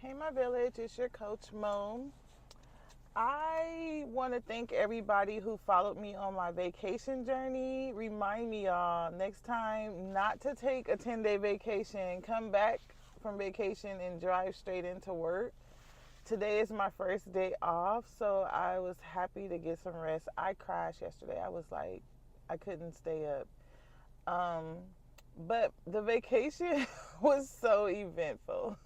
Hey, my village, it's your coach Moan. I want to thank everybody who followed me on my vacation journey. Remind me, y'all, next time not to take a 10-day vacation, come back from vacation and drive straight into work. Today is my first day off, so I was happy to get some rest. I crashed yesterday. I was like, I couldn't stay up. Um, but the vacation was so eventful.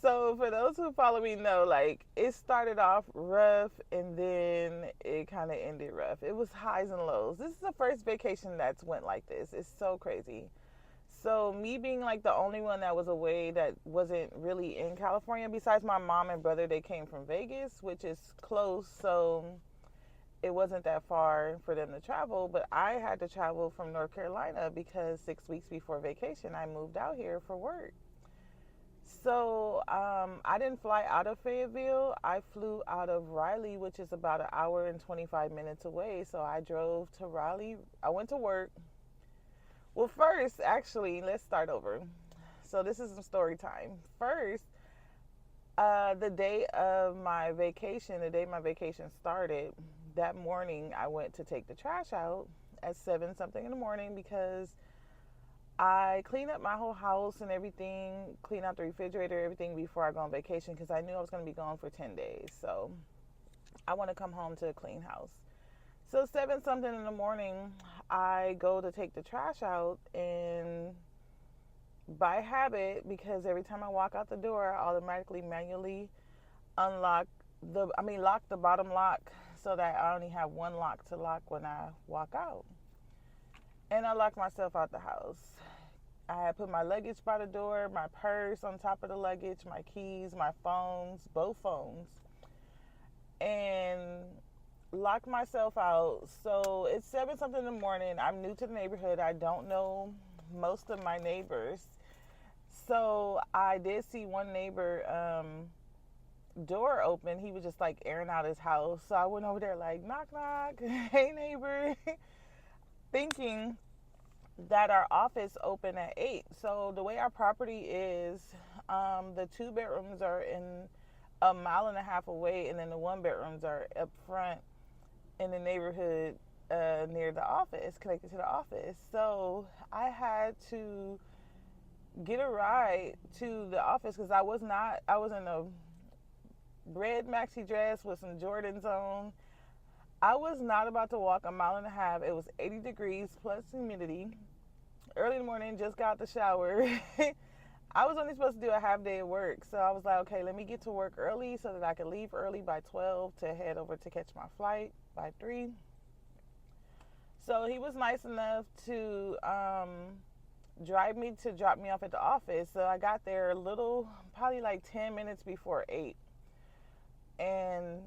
So for those who follow me know, like it started off rough and then it kind of ended rough. It was highs and lows. This is the first vacation that's went like this. It's so crazy. So me being like the only one that was away that wasn't really in California, besides my mom and brother, they came from Vegas, which is close. So it wasn't that far for them to travel. But I had to travel from North Carolina because 6 weeks before vacation, I moved out here for work. So I didn't fly out of Fayetteville. I flew out of Raleigh, which is about an hour and 25 minutes away. So I drove to Raleigh. I went to work. Well, first, actually, let's start over. So this is some story time. First, the day of my vacation, the day my vacation started, that morning I went to take the trash out at 7 something in the morning because I cleaned up my whole house and everything, clean out the refrigerator, everything before I go on vacation because I knew I was going to be gone for 10 days. So I want to come home to a clean house. So 7 something in the morning, I go to take the trash out and by habit, because every time I walk out the door, I automatically manually unlock lock the bottom lock so that I only have one lock to lock when I walk out. And I locked myself out the house. I had put my luggage by the door, my purse on top of the luggage, my keys, my phones, both phones, and locked myself out. So it's 7 something in the morning. I'm new to the neighborhood. I don't know most of my neighbors. So I did see one neighbor door open. He was just like airing out his house. So I went over there like, knock, knock. Hey, neighbor. Thinking that our office open at 8. So the way our property is, the 2 bedrooms are in a mile and a half away, and then the 1 bedrooms are up front in the neighborhood near the office, connected to the office. So I had to get a ride to the office because I was in a red maxi dress with some Jordans on. I was not about to walk a mile and a half. It was 80 degrees plus humidity. Early in the morning, just got the shower. I was only supposed to do a half day of work. So I was like, okay, let me get to work early so that I could leave early by 12 to head over to catch my flight by 3. So he was nice enough to drop me off at the office. So I got there probably like 10 minutes before 8. And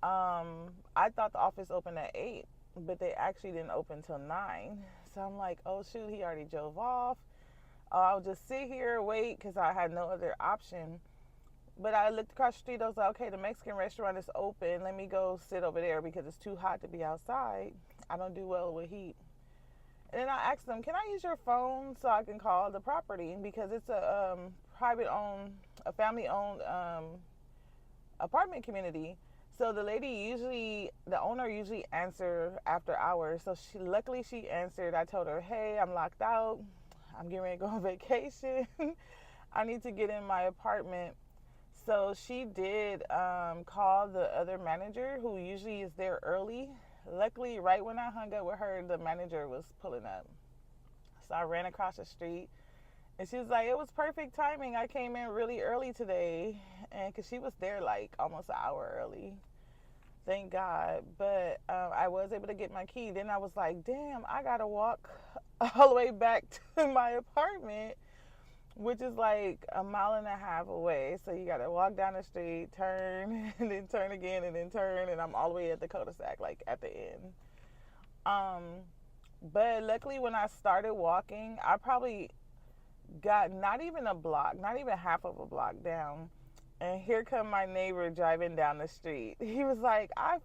I thought the office opened at 8, but they actually didn't open till 9. So I'm like, oh shoot, he already drove off. I'll just sit here, wait, because I had no other option. But I looked across the street. I was like, okay, the Mexican restaurant is open. Let me go sit over there because it's too hot to be outside. I don't do well with heat. And then I asked them, can I use your phone so I can call the property? Because it's a family owned apartment community. So the owner usually answer after hours. So luckily she answered. I told her, hey, I'm locked out. I'm getting ready to go on vacation. I need to get in my apartment. So she did call the other manager who usually is there early. Luckily, right when I hung up with her, the manager was pulling up. So I ran across the street. And she was like, it was perfect timing. I came in really early today. And because she was there like almost an hour early. Thank God. But I was able to get my key. Then I was like, damn, I got to walk all the way back to my apartment, which is like a mile and a half away. So you got to walk down the street, turn, and then turn again, and then turn. And I'm all the way at the cul-de-sac, like at the end. But luckily when I started walking, I probably got not even a block, not even half of a block down. And here come my neighbor driving down the street. He was like, I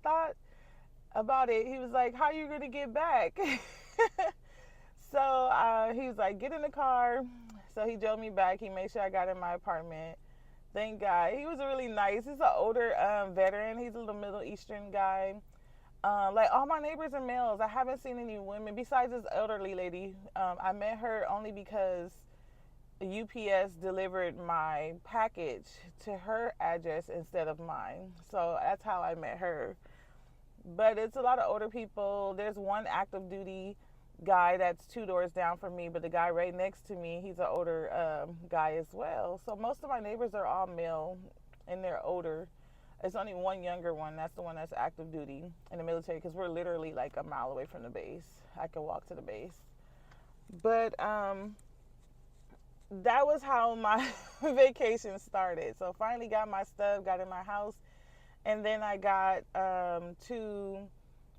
thought about it. He was like, how are you going to get back? So he was like, get in the car. So he drove me back. He made sure I got in my apartment. Thank God. He was really nice. He's an older veteran. He's a little Middle Eastern guy. Like all my neighbors are males. I haven't seen any women besides this elderly lady. I met her only because UPS delivered my package to her address instead of mine. So that's how I met her. But it's a lot of older people. There's one active duty guy that's 2 doors down from me, but the guy right next to me, he's an older guy as well. So most of my neighbors are all male and they're older. There's only one younger one. That's the one that's active duty in the military because we're literally like a mile away from the base. I can walk to the base. But that was how my vacation started. So finally got my stuff, got in my house, and then I got to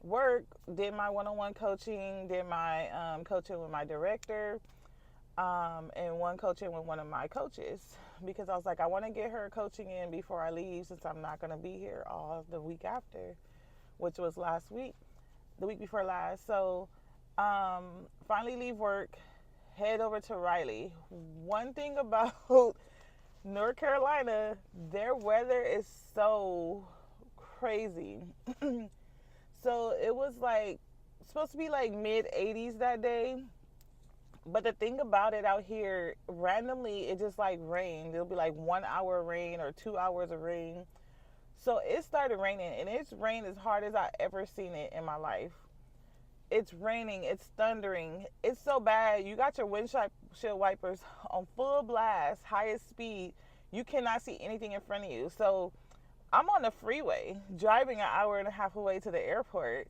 work, did my one-on-one coaching, did my coaching with my director, and one coaching with one of my coaches because I was like, I want to get her coaching in before I leave since I'm not going to be here all the week after, which was last week, the week before last. So finally leave work, head over to Raleigh. One thing about North Carolina, their weather is so crazy. So it was like supposed to be like mid 80s that day. But the thing about it out here, randomly it just like rained. It'll be like 1 hour of rain or 2 hours of rain. So it started raining, and it's rained as hard as I ever seen it in my life. It's raining, it's thundering. It's so bad. You got your windshield wipers on full blast, highest speed. You cannot see anything in front of you. So I'm on the freeway driving an hour and a half away to the airport,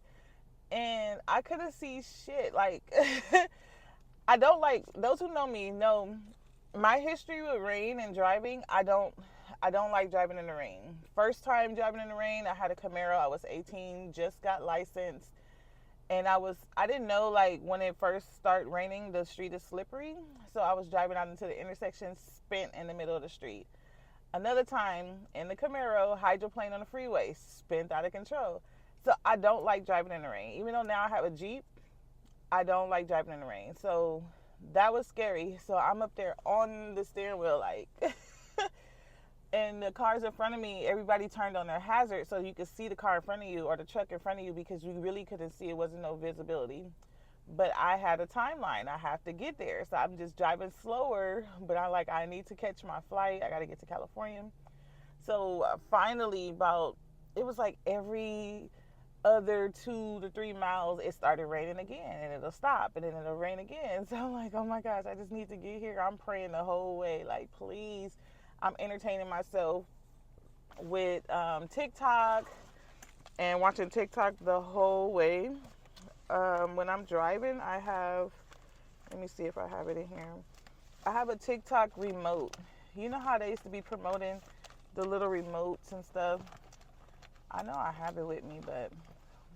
and I couldn't see shit. Like, I don't like, those who know me know my history with rain and driving. I don't like driving in the rain. First time driving in the rain, I had a Camaro. I was 18, just got licensed. And I didn't know, like, when it first started raining, the street is slippery. So I was driving out into the intersection, spent in the middle of the street. Another time in the Camaro, hydroplane on the freeway, spent out of control. So I don't like driving in the rain. Even though now I have a Jeep, I don't like driving in the rain. So that was scary. So I'm up there on the steering wheel, like, and the cars in front of me, everybody turned on their hazard so you could see the car in front of you or the truck in front of you because you really couldn't see. It wasn't no visibility. But I had a timeline. I have to get there. So I'm just driving slower, but I need to catch my flight. I got to get to California. So finally, it was like every other 2 to 3 miles, it started raining again, and it'll stop, and then it'll rain again. So I'm like, oh my gosh, I just need to get here. I'm praying the whole way, like, please. I'm entertaining myself with TikTok and watching TikTok the whole way. When I'm driving, let me see if I have it in here. I have a TikTok remote. You know how they used to be promoting the little remotes and stuff? I know I have it with me, but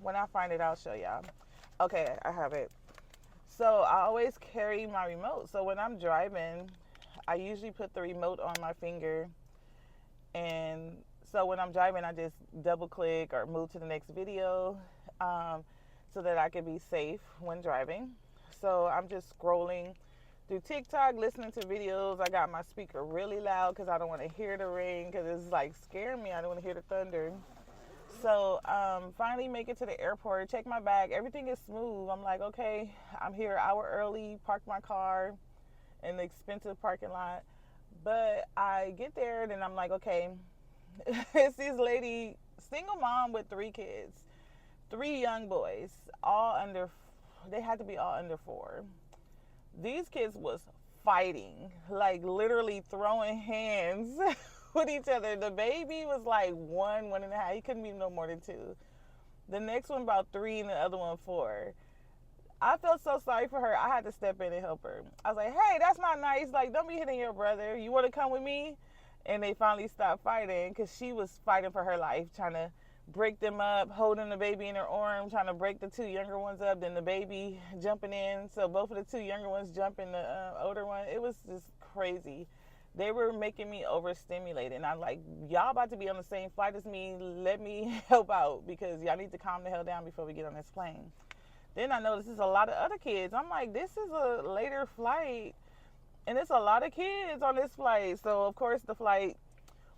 when I find it, I'll show y'all. Okay, I have it. So I always carry my remote. So when I'm driving, I usually put the remote on my finger, and so when I'm driving, I just double click or move to the next video so that I can be safe when driving. So I'm just scrolling through TikTok, listening to videos. I got my speaker really loud because I don't want to hear the rain because it's like scaring me. I don't want to hear the thunder. So finally make it to the airport, check my bag. Everything is smooth. I'm like, okay, I'm here an hour early, park my car in the expensive parking lot. But I get there and I'm like, okay, it's this lady, single mom with 3 kids, 3 young boys, they had to be all under 4. These kids was fighting, like literally throwing hands with each other. The baby was like 1.5. He couldn't be no more than 2. The next one about 3 and the other one 4. I felt so sorry for her. I had to step in and help her. I was like, hey, that's not nice. Like, don't be hitting your brother. You want to come with me? And they finally stopped fighting because she was fighting for her life, trying to break them up, holding the baby in her arm, trying to break the 2 younger ones up, then the baby jumping in. So both of the 2 younger ones jumping the older one. It was just crazy. They were making me overstimulated. And I'm like, y'all about to be on the same flight as me. Let me help out because y'all need to calm the hell down before we get on this plane. Then I noticed there's a lot of other kids. I'm like, this is a later flight. And it's a lot of kids on this flight. So of course the flight,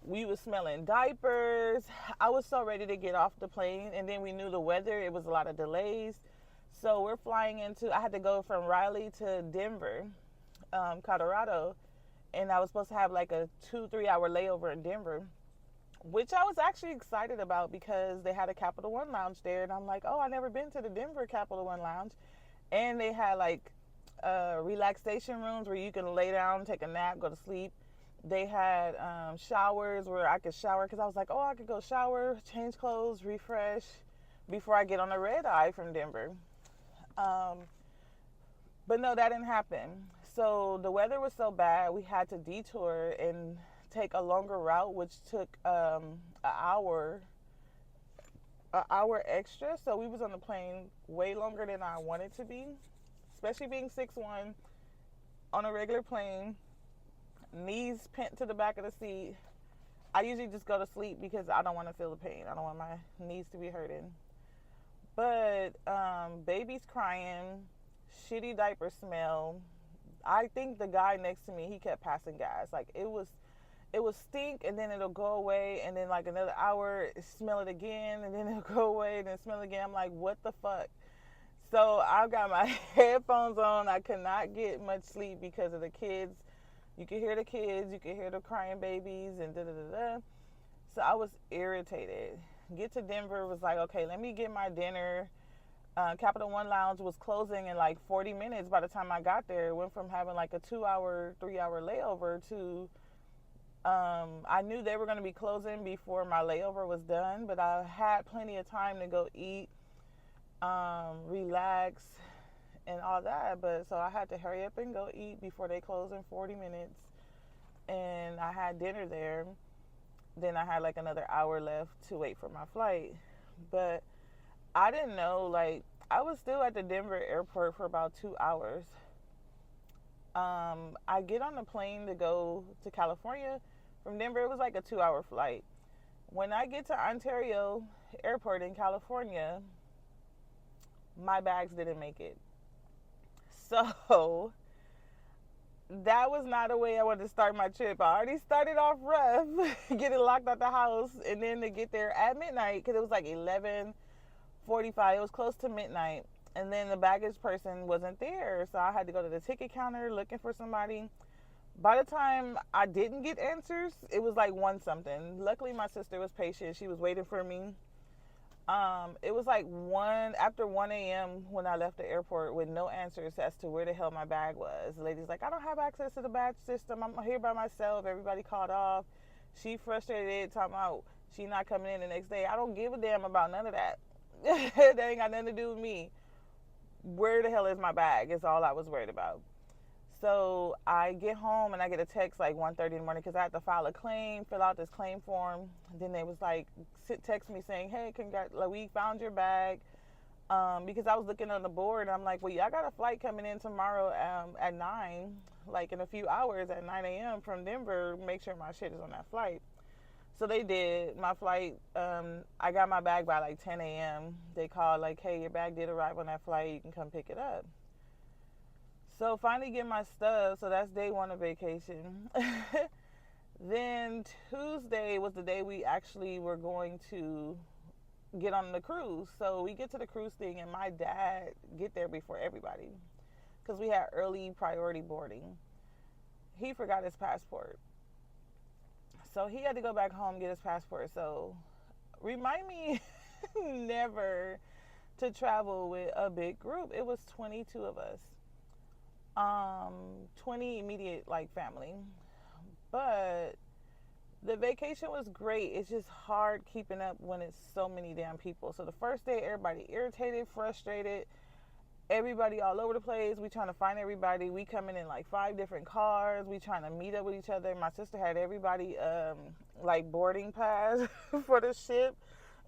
we was smelling diapers. I was so ready to get off the plane, and then we knew the weather. It was a lot of delays. So we're flying into, I had to go from Raleigh to Denver, Colorado, and I was supposed to have like a 2-3 hour layover in Denver, which I was actually excited about because they had a Capital One lounge there, and I'm like, oh, I never been to the Denver Capital One lounge, and they had like relaxation rooms where you can lay down, take a nap, go to sleep. They had showers where I could shower because I was like, oh, I could go shower, change clothes, refresh before I get on the red eye from Denver. Um, but no, that didn't happen. So the weather was so bad, we had to detour and take a longer route, which took an hour extra. So we was on the plane way longer than I wanted to be, especially being 6'1", on a regular plane, knees pent to the back of the seat. I usually just go to sleep because I don't want to feel the pain. I don't want my knees to be hurting. But baby's crying, shitty diaper smell. I think the guy next to me, he kept passing gas. Like it was stink, and then it'll go away, and then like another hour, smell it again, and then it'll go away, and then smell it again. I'm like, what the fuck? So I got my headphones on. I could not get much sleep because of the kids. You could hear the kids, you could hear the crying babies, and da da da da. So I was irritated. Get to Denver, was like, okay, let me get my dinner. Capital One Lounge was closing in like 40 minutes by the time I got there. It went from having like a 2-hour, 3-hour layover to I knew they were going to be closing before my layover was done, but I had plenty of time to go eat, relax, and all that. But so I had to hurry up and go eat before they close in 40 minutes. And I had dinner there. Then I had like another hour left to wait for my flight. But I didn't know, like, I was still at the Denver airport for about 2 hours. I get on the plane to go to California from Denver. It was like a 2-hour flight. When I get to Ontario Airport in California, my bags didn't make it. So that was not the way I wanted to start my trip. I already started off rough, getting locked out the house, and then to get there at midnight, because it was like 11:45. It was close to midnight, and then the baggage person wasn't there, so I had to go to the ticket counter looking for somebody. By the time I didn't get answers, it was like 1 something. Luckily, my sister was patient. She was waiting for me. It was like after 1 a.m. when I left the airport with no answers as to where the hell my bag was. The lady's like, I don't have access to the badge system. I'm here by myself. Everybody called off. She frustrated, talking about she not coming in the next day. I don't give a damn about none of that. That ain't got nothing to do with me. Where the hell is my bag is all I was worried about. So I get home and I get a text like 1:30 in the morning because I had to file a claim, fill out this claim form. Then they was like, text me saying, hey, congrats, like, we found your bag. Because I was looking on the board and I'm like, well, yeah, I got a flight coming in tomorrow at 9, like in a few hours at 9 a.m. from Denver. Make sure my shit is on that flight. So they did. My flight, I got my bag by like 10 a.m. They called like, hey, your bag did arrive on that flight. You can come pick it up. So finally get my stuff. So that's day 1 of vacation. Then Tuesday was the day we actually were going to get on the cruise. So we get to the cruise thing, and my dad get there before everybody because we had early priority boarding. He forgot his passport. So he had to go back home, get his passport. So remind me never to travel with a big group. It was 22 of us. 20 immediate like family. But the vacation was great. It's just hard keeping up when it's so many damn people. So the first day, everybody irritated, frustrated, everybody all over the place. We trying to find everybody. We coming in like 5 different cars. We trying to meet up with each other. My sister had everybody like boarding pass for the ship,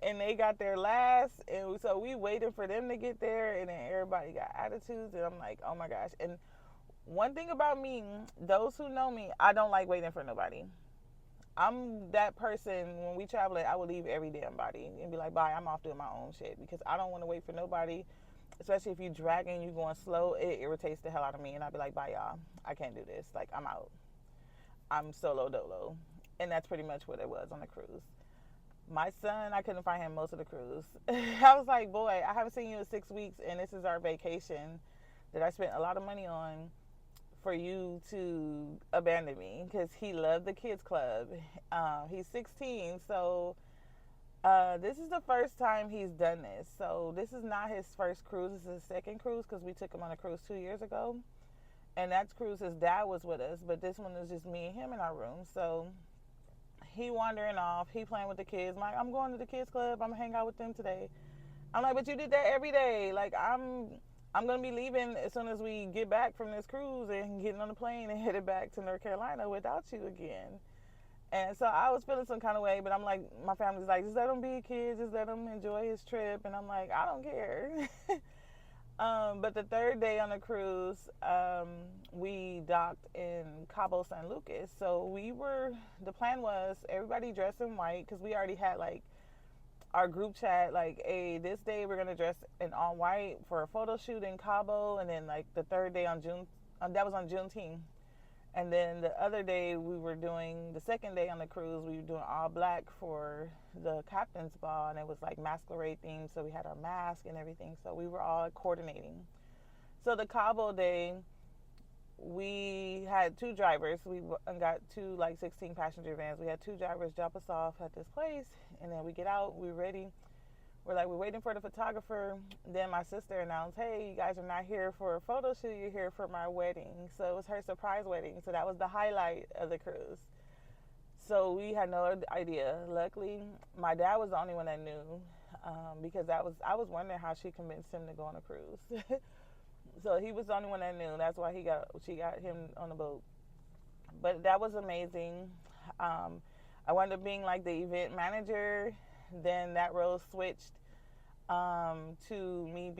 and they got there last. And so we waiting for them to get there, and then everybody got attitudes. And I'm like, oh my gosh. And one thing about me, those who know me, I don't like waiting for nobody. I'm that person, when we travel, I will leave every damn body and be like, bye, I'm off doing my own shit because I don't want to wait for nobody. especially if you dragging, you going slow, it irritates the hell out of me. And I'd be like, bye, y'all. I can't do this. Like, I'm out. I'm solo dolo. And that's pretty much what it was on the cruise. My son, I couldn't find him most of the cruise. I was like, boy, I haven't seen you in 6 weeks, and this is our vacation that I spent a lot of money on for you to abandon me, because he loved the kids club. He's 16, so this is the first time he's done this. So this is not his first cruise. This is his second cruise, because we took him on a cruise 2 years ago. And that cruise, his dad was with us, but this one was just me and him in our room. So he wandering off, he playing with the kids. I'm going to the kids club. I'm gonna hang out with them today. I'm like, but you did that every day. Like, I'm gonna be leaving as soon as we get back from this cruise and getting on the plane and headed back to North Carolina without you again. And so I was feeling some kind of way, but I'm like, my family's like, just let him be a kid, just let him enjoy his trip. And I'm like, I don't care. But the third day on the cruise, we docked in Cabo San Lucas. So the plan was everybody dressed in white, because we already had like our group chat, like, hey, this day we're gonna dress in all white for a photo shoot in Cabo, and then like the third day on that was on Juneteenth, and then the other day the second day on the cruise, we were doing all black for the captain's ball, and it was like masquerade themed, so we had our mask and everything, so we were all coordinating. So the Cabo day, we had two drivers. We got two like 16 passenger vans. We had two drivers drop us off at this place, and then we get out. We're ready. We're waiting for the photographer. Then my sister announced, hey, you guys are not here for a photo shoot. You're here for my wedding. So it was her surprise wedding. So that was the highlight of the cruise. So we had no idea. Luckily, my dad was the only one that knew, because I was wondering how she convinced him to go on a cruise. So he was the only one that knew. That's why she got him on the boat. But that was amazing. I wound up being like the event manager. Then that role switched to me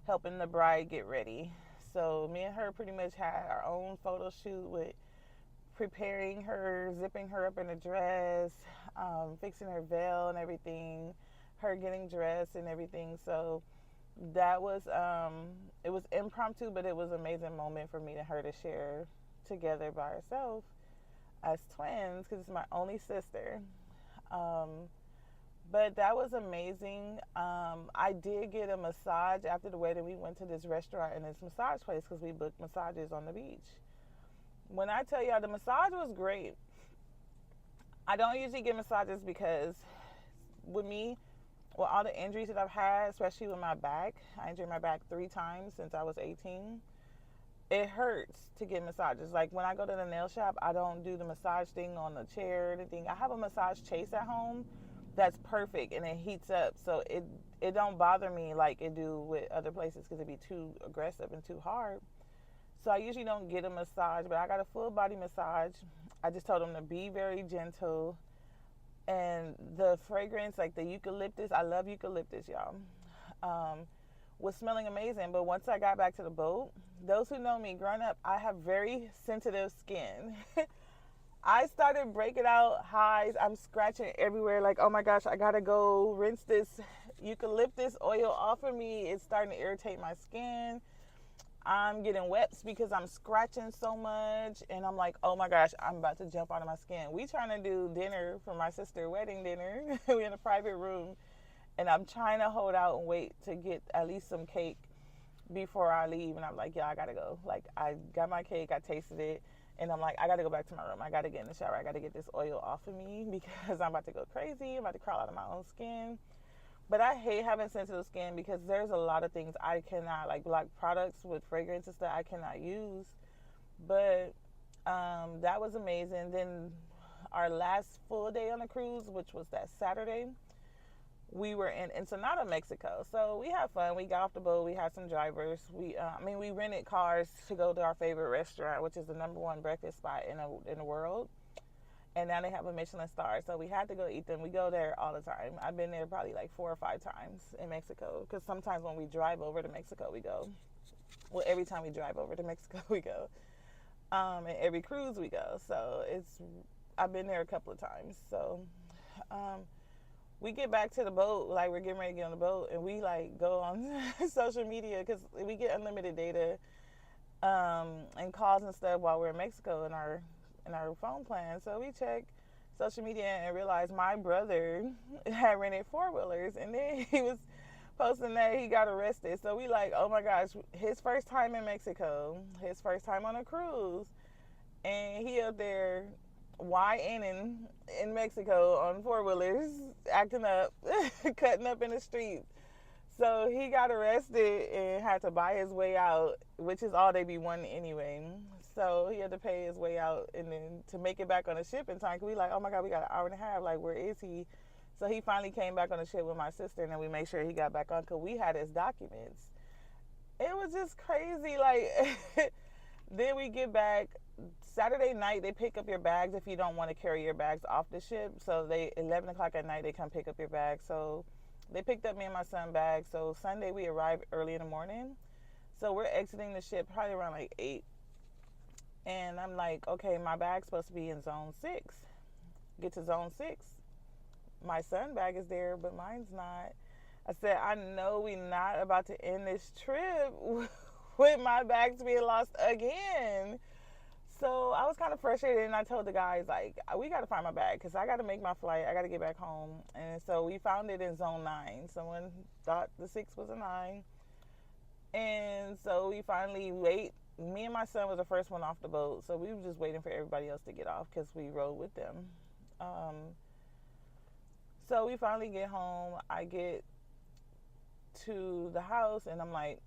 helping the bride get ready. So me and her pretty much had our own photo shoot with preparing her, zipping her up in a dress, fixing her veil and everything, her getting dressed and everything. So that was it was impromptu, but it was an amazing moment for me and her to share together by herself as twins, because it's my only sister. But that was amazing. I did get a massage after the wedding. We went to this restaurant and this massage place, because we booked massages on the beach. When I tell y'all, the massage was great. I don't usually get massages because with me, with all the injuries that I've had, especially with my back, I injured my back 3 times since I was 18. It hurts to get massages. Like when I go to the nail shop, I don't do the massage thing on the chair or anything. I have a massage chase at home that's perfect, and it heats up, so it don't bother me like it do with other places, because it'd be too aggressive and too hard. So I usually don't get a massage, but I got a full body massage. I just told them to be very gentle. And the fragrance, like the eucalyptus, I love eucalyptus, y'all, was smelling amazing. But once I got back to the boat, those who know me growing up, I have very sensitive skin. I started breaking out hives. I'm scratching everywhere. Like, oh my gosh, I gotta go rinse this eucalyptus oil off of me. It's starting to irritate my skin. I'm getting wets because I'm scratching so much, and I'm like, oh my gosh, I'm about to jump out of my skin. We trying to do dinner for my sister, wedding dinner. We in a private room, and I'm trying to hold out and wait to get at least some cake before I leave. And I'm like, yeah, I gotta go. Like, I got my cake, I tasted it, and I'm like, I gotta go back to my room. I gotta get in the shower. I gotta get this oil off of me because I'm about to go crazy. I'm about to crawl out of my own skin. But I hate having sensitive skin, because there's a lot of things I cannot, like black products with fragrance and stuff, I cannot use. But that was amazing. Then our last full day on the cruise, which was that Saturday, we were in Ensenada, Mexico. So we had fun. We got off the boat. We had some drivers. We rented cars to go to our favorite restaurant, which is the #1 breakfast spot in the world. And now they have a Michelin star, so we had to go eat them. We go there all the time. I've been there probably like 4 or 5 times in Mexico, because sometimes when we drive over to Mexico, we go. Well, every time we drive over to Mexico, we go. And every cruise we go. So I've been there a couple of times. So we get back to the boat, like we're getting ready to get on the boat, and we like go on social media because we get unlimited data and calls and stuff while we're in Mexico in our phone plan. So we check social media and realized my brother had rented four-wheelers, and then he was posting that he got arrested. So we like, oh my gosh, his first time in Mexico, his first time on a cruise, and he up there YNing in Mexico on four-wheelers, acting up, cutting up in the streets. So he got arrested and had to buy his way out, which is all they be wanting anyway. So he had to pay his way out, and then to make it back on the ship in time, 'cause we like, oh my God, we got an hour and a half. Like, where is he? So he finally came back on the ship with my sister, and then we made sure he got back on because we had his documents. It was just crazy. Like, then we get back. Saturday night, they pick up your bags if you don't want to carry your bags off the ship. So 11 o'clock at night, they come pick up your bags. So they picked up me and my son bags. So Sunday, we arrived early in the morning. So we're exiting the ship probably around like 8. And I'm like, okay, my bag's supposed to be in zone 6. Get to zone 6. My son's bag is there, but mine's not. I said, I know we're not about to end this trip with my bags being lost again. So I was kind of frustrated, and I told the guys, like, we got to find my bag because I got to make my flight. I got to get back home. And so we found it in zone 9. Someone thought the 6 was a 9. And so we finally wait. Me and my son was the first one off the boat. So we were just waiting for everybody else to get off because we rode with them. So we finally get home. I get to the house, and I'm like,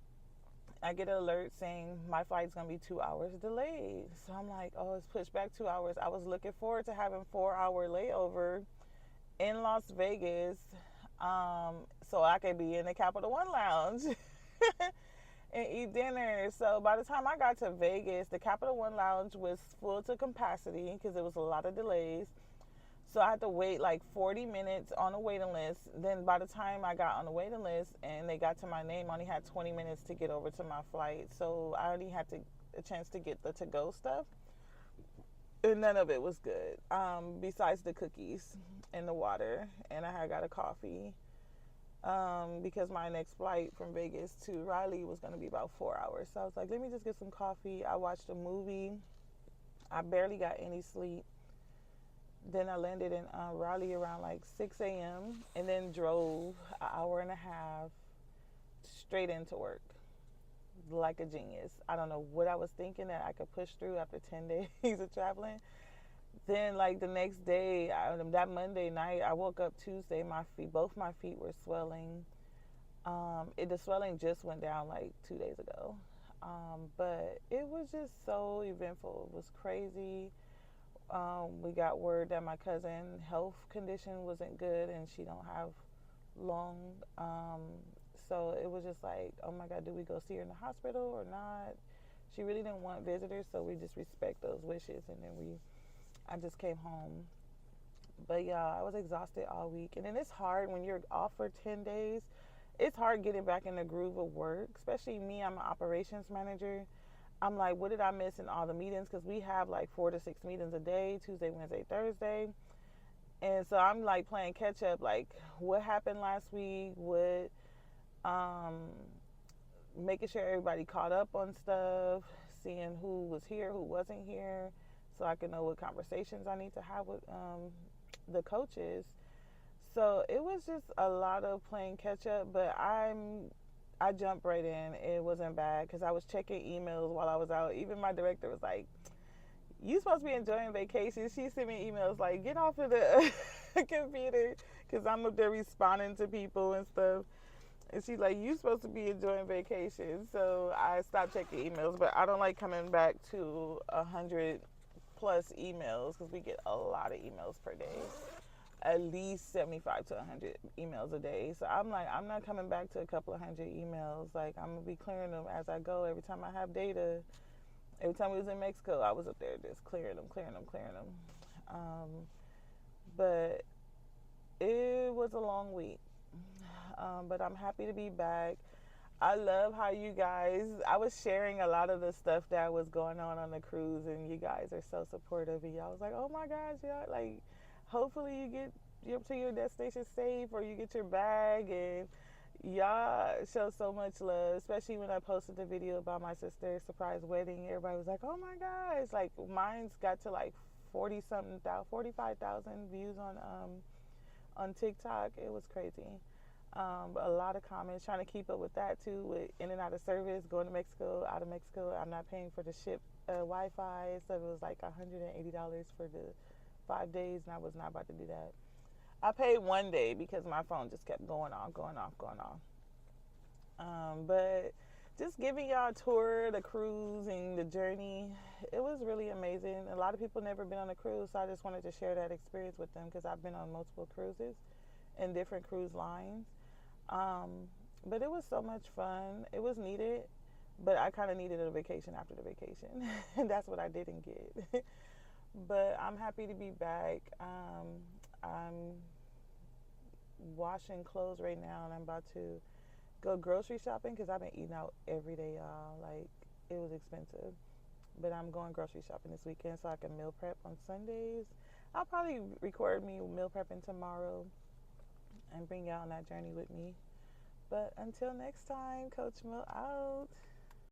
I get an alert saying my flight's going to be 2 hours delayed. So I'm like, oh, it's pushed back 2 hours. I was looking forward to having 4-hour layover in Las Vegas so I could be in the Capital One Lounge and eat dinner. So by the time I got to Vegas, the Capital One Lounge was full to capacity because there was a lot of delays. So I had to wait like 40 minutes on a waiting list. Then by the time I got on the waiting list and they got to my name, I only had 20 minutes to get over to my flight. So I only had a chance to get the to-go stuff. And none of it was good, besides the cookies and the water. And I had got a coffee because my next flight from Vegas to Raleigh was going to be about 4 hours. So I was like, let me just get some coffee. I watched a movie. I barely got any sleep. Then I landed in Raleigh around like 6 a.m. and then drove an hour and a half straight into work like a genius. I don't know what I was thinking that I could push through after 10 days of traveling. Then like the next day, that Monday night, I woke up Tuesday, both my feet were swelling. The swelling just went down like 2 days ago. But it was just so eventful. It was crazy. We got word that my cousin's health condition wasn't good and she don't have long. So it was just like, oh my God, do we go see her in the hospital or not? She really didn't want visitors, so we just respect those wishes. And then I just came home. But yeah, I was exhausted all week. And then it's hard when you're off for 10 days. It's hard getting back in the groove of work, especially me. I'm an operations manager. I'm like, what did I miss in all the meetings? Because we have like 4 to 6 meetings a day, Tuesday, Wednesday, Thursday. And so I'm like playing catch up, like what happened last week, making sure everybody caught up on stuff, seeing who was here, who wasn't here, so I can know what conversations I need to have with the coaches. So it was just a lot of playing catch up, but I jumped right in. It wasn't bad because I was checking emails while I was out. Even my director was like, you supposed to be enjoying vacation. She sent me emails like, get off of the computer because I'm up there responding to people and stuff. And she's like, you supposed to be enjoying vacation. So I stopped checking emails, but I don't like coming back to 100+ emails because we get a lot of emails per day. At least 75 to 100 emails a day. So I'm like, I'm not coming back to a couple of 100 emails. Like, I'm going to be clearing them as I go. Every time I have data, every time we was in Mexico, I was up there just clearing them. But it was a long week. But I'm happy to be back. I love how you guys, I was sharing a lot of the stuff that was going on the cruise, and you guys are so supportive. And y'all was like, oh my gosh, y'all, like, hopefully you get to your destination safe, or you get your bag. And y'all show so much love, especially when I posted the video about my sister's surprise wedding. Everybody was like, "Oh my gosh!" Like mine's got to like 45,000 views on TikTok. It was crazy. A lot of comments trying to keep up with that too, with in and out of service, going to Mexico, out of Mexico. I'm not paying for the ship Wi-Fi, so it was like $180 for the 5 days, and I was not about to do that. I paid one day because my phone just kept going off, going off, going off. But just giving y'all a tour, the cruise and the journey, it was really amazing. A lot of people never been on a cruise, so I just wanted to share that experience with them because I've been on multiple cruises and different cruise lines. Um, but it was so much fun. It was needed, but I kind of needed a vacation after the vacation, and that's what I didn't get. But I'm happy to be back. I'm washing clothes right now, and I'm about to go grocery shopping because I've been eating out every day, y'all. Like, it was expensive. But I'm going grocery shopping this weekend so I can meal prep on Sundays. I'll probably record me meal prepping tomorrow and bring y'all on that journey with me. But until next time, Coach Mo out.